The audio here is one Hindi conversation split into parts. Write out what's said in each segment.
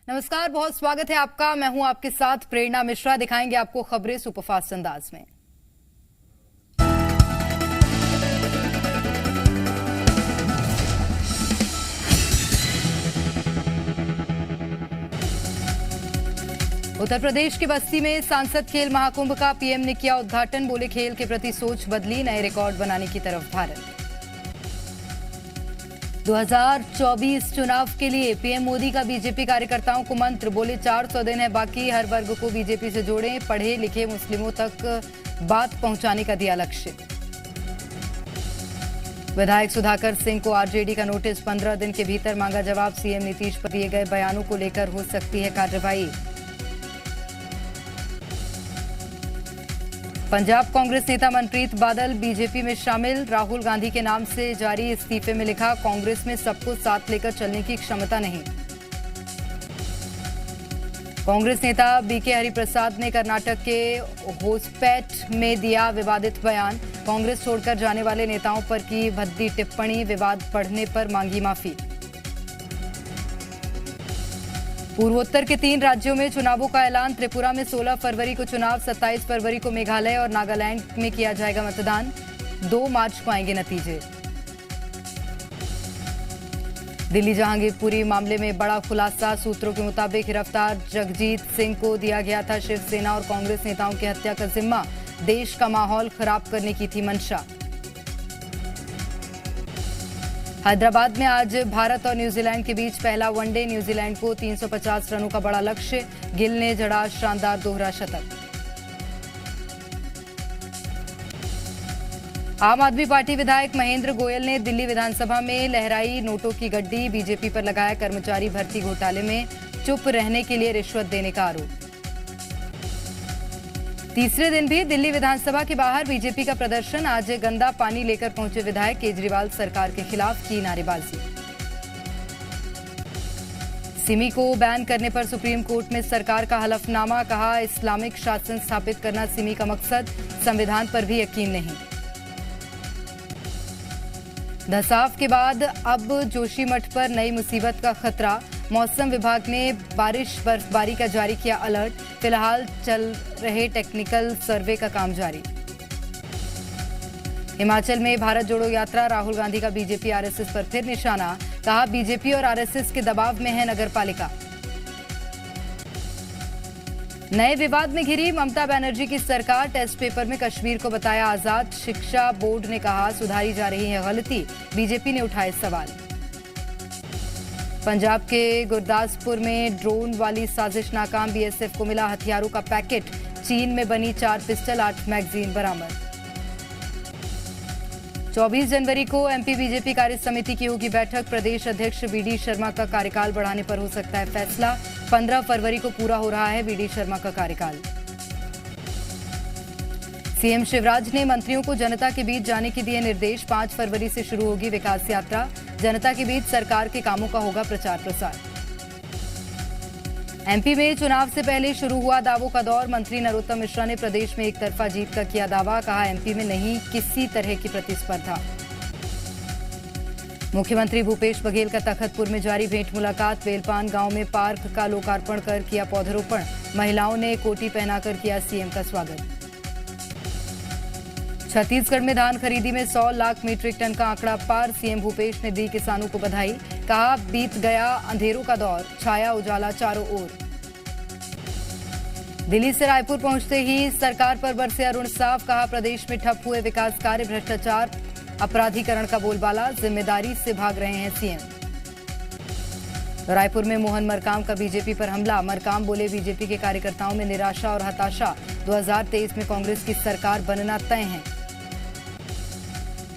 नमस्कार, बहुत स्वागत है आपका। मैं हूं आपके साथ प्रेरणा मिश्रा। दिखाएंगे आपको खबरें सुपरफास्ट अंदाज में। उत्तर प्रदेश की बस्ती में सांसद खेल महाकुंभ का पीएम ने किया उद्घाटन। बोले, खेल के प्रति सोच बदली, नए रिकॉर्ड बनाने की तरफ भारत। 2024 चुनाव के लिए पीएम मोदी का बीजेपी कार्यकर्ताओं को मंत्र। बोले, 400 दिन है बाकी, हर वर्ग को बीजेपी से जोड़ें, पढ़े लिखे मुस्लिमों तक बात पहुंचाने का दिया लक्ष्य। विधायक सुधाकर सिंह को आरजेडी का नोटिस, 15 दिन के भीतर मांगा जवाब। सीएम नीतीश पर दिए गए बयानों को लेकर हो सकती है कार्रवाई। पंजाब कांग्रेस नेता मनप्रीत बादल बीजेपी में शामिल। राहुल गांधी के नाम से जारी इस्तीफे में लिखा, कांग्रेस में सबको साथ लेकर चलने की क्षमता नहीं। कांग्रेस नेता बीके हरिप्रसाद ने कर्नाटक के होसपेट में दिया विवादित बयान। कांग्रेस छोड़कर जाने वाले नेताओं पर की भद्दी टिप्पणी, विवाद बढ़ने पर मांगी माफी। पूर्वोत्तर के 3 राज्यों में चुनावों का ऐलान। त्रिपुरा में 16 फरवरी को चुनाव, 27 फरवरी को मेघालय और नागालैंड में किया जाएगा मतदान। 2 मार्च को आएंगे नतीजे। दिल्ली जहांगीरपुरी मामले में बड़ा खुलासा। सूत्रों के मुताबिक गिरफ्तार जगजीत सिंह को दिया गया था शिवसेना और कांग्रेस नेताओं की हत्या का जिम्मा। देश का माहौल खराब करने की थी मंशा। हैदराबाद में आज भारत और न्यूजीलैंड के बीच पहला वनडे। न्यूजीलैंड को 350 रनों का बड़ा लक्ष्य। गिल ने जड़ा शानदार दोहरा शतक। आम आदमी पार्टी विधायक महेंद्र गोयल ने दिल्ली विधानसभा में लहराई नोटों की गड्डी। बीजेपी पर लगाया कर्मचारी भर्ती घोटाले में चुप रहने के लिए रिश्वत देने का आरोप। तीसरे दिन भी दिल्ली विधानसभा के बाहर बीजेपी का प्रदर्शन। आज गंदा पानी लेकर पहुंचे विधायक, केजरीवाल सरकार के खिलाफ की नारेबाजी। सिमी को बैन करने पर सुप्रीम कोर्ट में सरकार का हलफनामा। कहा, इस्लामिक शासन स्थापित करना सिमी का मकसद, संविधान पर भी यकीन नहीं। धसाव के बाद अब जोशीमठ पर नई मुसीबत का खतरा। मौसम विभाग ने बारिश बर्फबारी का जारी किया अलर्ट। फिलहाल चल रहे टेक्निकल सर्वे का काम जारी। हिमाचल में भारत जोड़ो यात्रा। राहुल गांधी का बीजेपी आरएसएस पर फिर निशाना। कहा, बीजेपी और आरएसएस के दबाव में है नगरपालिका। नए विवाद में घिरी ममता बनर्जी की सरकार। टेस्ट पेपर में कश्मीर को बताया आजाद। शिक्षा बोर्ड ने कहा, सुधारी जा रही है गलती। बीजेपी ने उठाए सवाल। पंजाब के गुरदासपुर में ड्रोन वाली साजिश नाकाम। बीएसएफ को मिला हथियारों का पैकेट। चीन में बनी 4 पिस्टल, 8 मैगजीन बरामद। 24 जनवरी को एमपी बीजेपी कार्य समिति की होगी बैठक। प्रदेश अध्यक्ष वीडी शर्मा का कार्यकाल बढ़ाने पर हो सकता है फैसला। 15 फरवरी को पूरा हो रहा है वीडी शर्मा का कार्यकाल। सीएम शिवराज ने मंत्रियों को जनता के बीच जाने के दिए निर्देश। 5 फरवरी से शुरू होगी विकास यात्रा। जनता के बीच सरकार के कामों का होगा प्रचार प्रसार। एमपी में चुनाव से पहले शुरू हुआ दावों का दौर। मंत्री नरोत्तम मिश्रा ने प्रदेश में एक तरफा जीत का किया दावा। कहा, एमपी में नहीं किसी तरह की प्रतिस्पर्धा। मुख्यमंत्री भूपेश बघेल का तखतपुर में जारी भेंट मुलाकात। वेलपान गांव में पार्क का लोकार्पण कर किया पौधरोपण। महिलाओं ने कोटी पहनाकर किया सीएम का स्वागत। छत्तीसगढ़ में धान खरीदी में 100 लाख मीट्रिक टन का आंकड़ा पार। सीएम भूपेश ने दी किसानों को बधाई। कहा, बीत गया अंधेरों का दौर, छाया उजाला चारों ओर। दिल्ली से रायपुर पहुंचते ही सरकार पर बरसे अरुण साफ। कहा, प्रदेश में ठप हुए विकास कार्य, भ्रष्टाचार अपराधीकरण का बोलबाला, जिम्मेदारी से भाग रहे हैं सीएम। रायपुर में मोहन मरकाम का बीजेपी पर हमला। मरकाम बोले, बीजेपी के कार्यकर्ताओं में निराशा और हताशा। 2023 में कांग्रेस की सरकार बनना तय है।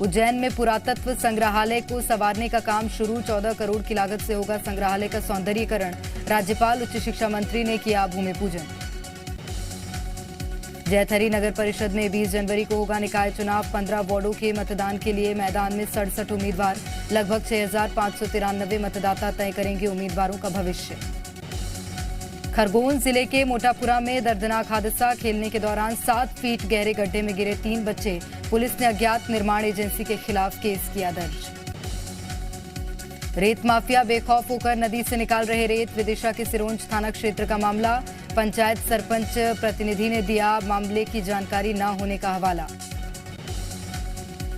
उज्जैन में पुरातत्व संग्रहालय को संवारने का काम शुरू। 14 करोड़ की लागत से होगा संग्रहालय का सौंदर्यीकरण। राज्यपाल उच्च शिक्षा मंत्री ने किया भूमि पूजन। जैथरी नगर परिषद में 20 जनवरी को होगा निकाय चुनाव। 15 वार्डों के मतदान के लिए मैदान में 67 उम्मीदवार। लगभग 6,593 मतदाता तय करेंगे उम्मीदवारों का भविष्य। खरगोन जिले के मोटापुरा में दर्दनाक हादसा। खेलने के दौरान 7 फीट गहरे गड्ढे में गिरे 3 बच्चे। पुलिस ने अज्ञात निर्माण एजेंसी के खिलाफ केस किया दर्ज। रेत माफिया बेखौफ होकर नदी से निकाल रहे रेत। विदिशा के सिरोंज थाना क्षेत्र का मामला। पंचायत सरपंच प्रतिनिधि ने दिया मामले की जानकारी न होने का हवाला।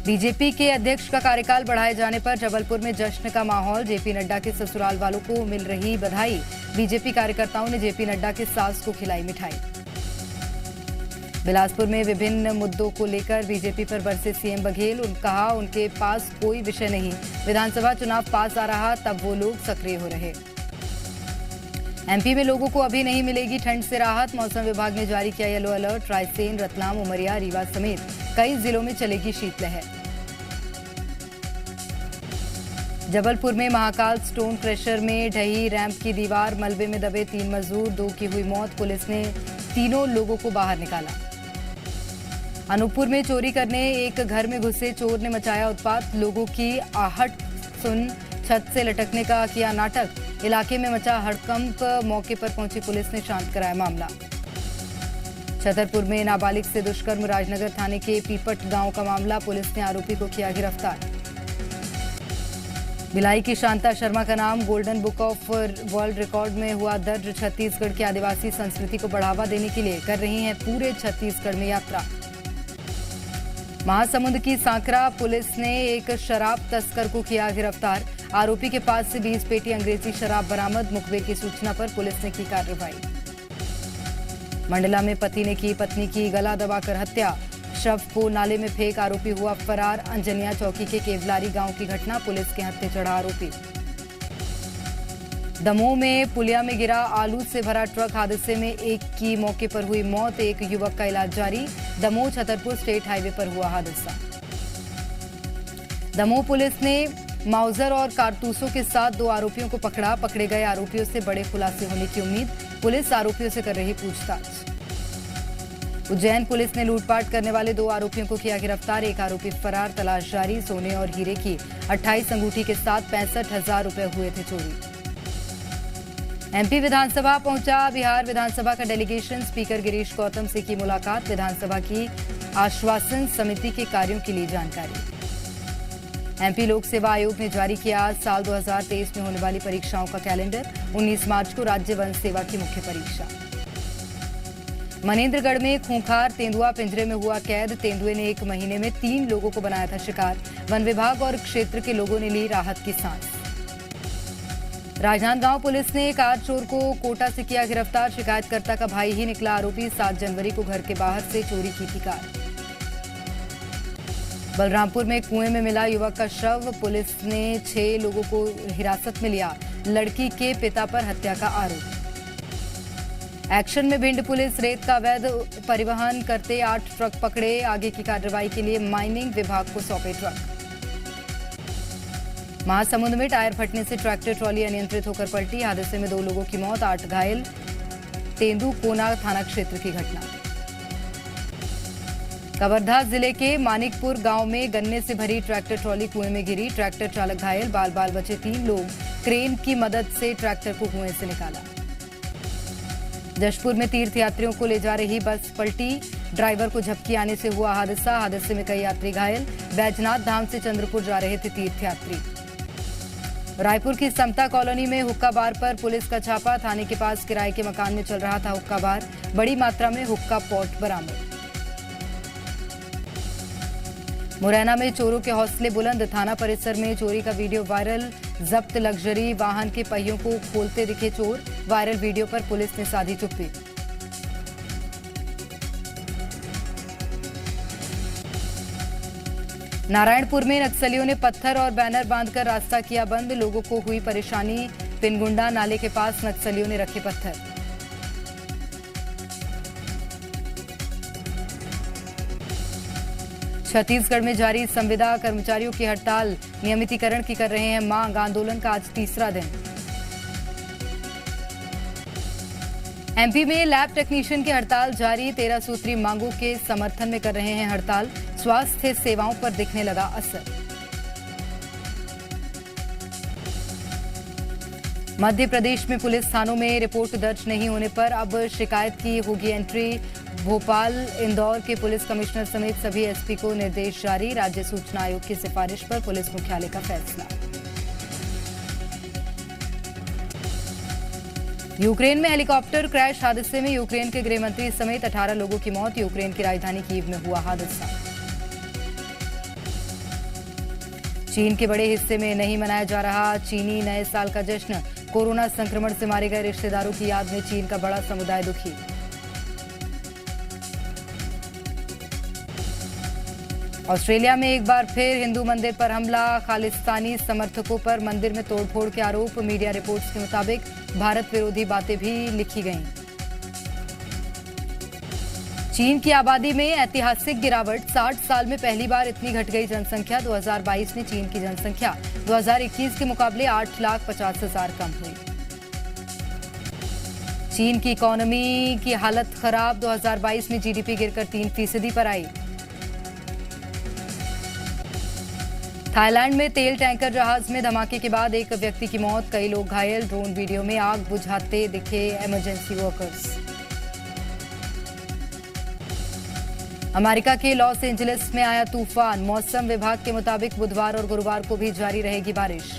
बीजेपी के अध्यक्ष का कार्यकाल बढ़ाए जाने पर जबलपुर में जश्न का माहौल। जेपी नड्डा के ससुराल वालों को मिल रही बधाई। बीजेपी कार्यकर्ताओं ने जेपी नड्डा के सास को खिलाई मिठाई। बिलासपुर में विभिन्न मुद्दों को लेकर बीजेपी पर बरसे सीएम बघेल। कहा उनके पास कोई विषय नहीं, विधानसभा चुनाव पास आ रहा तब वो लोग सक्रिय हो रहे। एमपी में लोगों को अभी नहीं मिलेगी ठंड से राहत। मौसम विभाग ने जारी किया येलो अलर्ट। रायसेन, रतलाम, उमरिया, रीवा समेत कई जिलों में चलेगी शीतलहर। जबलपुर में महाकाल स्टोन क्रशर में ढही रैंप की दीवार। मलबे में दबे 3 मजदूर, 2 की हुई मौत। पुलिस ने तीनों लोगों को बाहर निकाला। अनूपपुर में चोरी करने एक घर में घुसे चोर ने मचाया उत्पात। लोगों की आहट सुन छत से लटकने का किया नाटक। इलाके में मचा हड़कंप। मौके पर पहुंची पुलिस ने शांत कराया मामला। छतरपुर में नाबालिग से दुष्कर्म। राजनगर थाने के पीपट गांव का मामला। पुलिस ने आरोपी को किया गिरफ्तार। भिलाई की शांता शर्मा का नाम golden book of world record में हुआ दर्ज। छत्तीसगढ़ की आदिवासी संस्कृति को बढ़ावा देने के लिए कर रही हैं पूरे छत्तीसगढ़ में यात्रा। महासमुंद की सांकरा पुलिस ने एक शराब तस्कर को किया गिरफ्तार। आरोपी के पास से 20 पेटी अंग्रेजी शराब बरामद। मुखबिर की सूचना पर पुलिस ने की कार्रवाई। मंडला में पति ने की पत्नी की गला दबाकर हत्या। शव को नाले में फेंक आरोपी हुआ फरार। अंजनिया चौकी के केवलारी गांव की घटना। पुलिस के हत्थे चढ़ा आरोपी। दमोह में पुलिया में गिरा आलू से भरा ट्रक। हादसे में एक की मौके पर हुई मौत। एक युवक का इलाज जारी। दमोह छतरपुर स्टेट हाईवे पर हुआ हादसा। दमोह पुलिस ने माउजर और कारतूसों के साथ 2 आरोपियों को पकड़ा। पकड़े गए आरोपियों से बड़े खुलासे होने की उम्मीद। पुलिस आरोपियों से कर रही पूछताछ। उज्जैन पुलिस ने लूटपाट करने वाले 2 आरोपियों को किया गिरफ्तार। एक आरोपी फरार, तलाश जारी। सोने और हीरे की 28 अंगूठी के साथ 65,000 रुपए हुए थे चोरी। एमपी विधानसभा पहुंचा। बिहार विधानसभा का डेलीगेशन। स्पीकर गिरीश गौतम से की मुलाकात। विधानसभा की आश्वासन समिति के कार्यों के लिए जानकारी। एमपी लोक सेवा आयोग ने जारी किया साल 2023 में होने वाली परीक्षाओं का कैलेंडर। 19 मार्च को राज्य वन सेवा की मुख्य परीक्षा। मनेन्द्रगढ़ में खूंखार तेंदुआ पिंजरे में हुआ कैद। तेंदुए ने 1 महीने में 3 लोगों को बनाया था शिकार। वन विभाग और क्षेत्र के लोगों ने ली राहत की सांस। राजनांदगांव पुलिस ने कार चोर को कोटा से किया गिरफ्तार। शिकायतकर्ता का भाई ही निकला आरोपी। 7 जनवरी को घर के बाहर से चोरी की थी कार। बलरामपुर में कुएं में मिला युवक का शव। पुलिस ने 6 लोगों को हिरासत में लिया। लड़की के पिता पर हत्या का आरोप। एक्शन में भिंड पुलिस। रेत का अवैध परिवहन करते 8 ट्रक पकड़े। आगे की कार्रवाई के लिए माइनिंग विभाग को सौंपे ट्रक। महासमुंद में टायर फटने से ट्रैक्टर ट्रॉली अनियंत्रित होकर पलटी। हादसे में 2 लोगों की मौत, 8 घायल। तेंदुकोना थाना क्षेत्र की घटना। कवर्धा जिले के मानिकपुर गांव में गन्ने से भरी ट्रैक्टर ट्रॉली कुएं में गिरी। ट्रैक्टर चालक घायल, बाल बाल बचे 3 लोग। क्रेन की मदद से ट्रैक्टर को कुएं से निकाला। जशपुर में तीर्थयात्रियों को ले जा रही बस पलटी। ड्राइवर को झपकी आने से हुआ हादसा। हादसे में कई यात्री घायल। बैजनाथ धाम से चंद्रपुर जा रहे थे तीर्थयात्री। रायपुर की समता कॉलोनी में हुक्का बार पर पुलिस का छापा। थाने के पास किराए के मकान में चल रहा था हुक्का बार। बड़ी मात्रा में हुक्का पॉट बरामद। मुरैना में चोरों के हौसले बुलंद। थाना परिसर में चोरी का वीडियो वायरल। जब्त लग्जरी वाहन के पहियों को खोलते दिखे चोर। वायरल वीडियो पर पुलिस ने साधी चुप्पी। नारायणपुर में नक्सलियों ने पत्थर और बैनर बांधकर रास्ता किया बंद। लोगों को हुई परेशानी। पिनगुंडा नाले के पास नक्सलियों ने रखे पत्थर। छत्तीसगढ़ में जारी संविदा कर्मचारियों की हड़ताल। नियमितीकरण की कर रहे हैं मांग। आंदोलन का आज 3रा दिन। एमपी में लैब टेक्नीशियन की हड़ताल जारी। 13 सूत्री मांगों के समर्थन में कर रहे हैं हड़ताल। स्वास्थ्य सेवाओं पर दिखने लगा असर। मध्य प्रदेश में पुलिस थानों में रिपोर्ट दर्ज नहीं होने पर अब शिकायत की होगी एंट्री। भोपाल, इंदौर के पुलिस कमिश्नर समेत सभी एसपी को निर्देश जारी। राज्य सूचना आयोग की सिफारिश पर पुलिस मुख्यालय का फैसला। यूक्रेन में हेलीकॉप्टर क्रैश हादसे में यूक्रेन के गृह मंत्री समेत 18 लोगों की मौत। यूक्रेन की राजधानी कीव में हुआ हादसा। चीन के बड़े हिस्से में नहीं मनाया जा रहा चीनी नए साल का जश्न। कोरोना संक्रमण से मारे गए रिश्तेदारों की याद में चीन का बड़ा समुदाय दुखी। ऑस्ट्रेलिया में एक बार फिर हिंदू मंदिर पर हमला। खालिस्तानी समर्थकों पर मंदिर में तोड़फोड़ के आरोप। मीडिया रिपोर्ट्स के मुताबिक भारत विरोधी बातें भी लिखी गईं। चीन की आबादी में ऐतिहासिक गिरावट। 60 साल में पहली बार इतनी घट गई जनसंख्या। 2022 में चीन की जनसंख्या 2021 के मुकाबले 8,50,000 कम हुई। चीन की इकोनॉमी की हालत खराब। 2022 में जीडीपी गिरकर 3% पर आई। थाईलैंड में तेल टैंकर जहाज में धमाके के बाद एक व्यक्ति की मौत, कई लोग घायल। ड्रोन वीडियो में आग बुझाते दिखे इमरजेंसी वर्कर्स। अमेरिका के लॉस एंजलिस में आया तूफान। मौसम विभाग के मुताबिक बुधवार और गुरुवार को भी जारी रहेगी बारिश।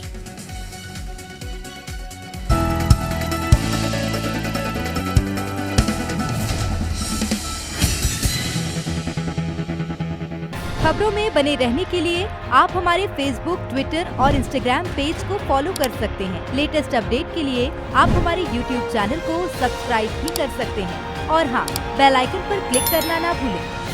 खबरों में बने रहने के लिए आप हमारे फेसबुक, ट्विटर और इंस्टाग्राम पेज को फॉलो कर सकते हैं। लेटेस्ट अपडेट के लिए आप हमारे यूट्यूब चैनल को सब्सक्राइब भी कर सकते हैं और हाँ, बेल आइकन पर क्लिक करना ना भूलें।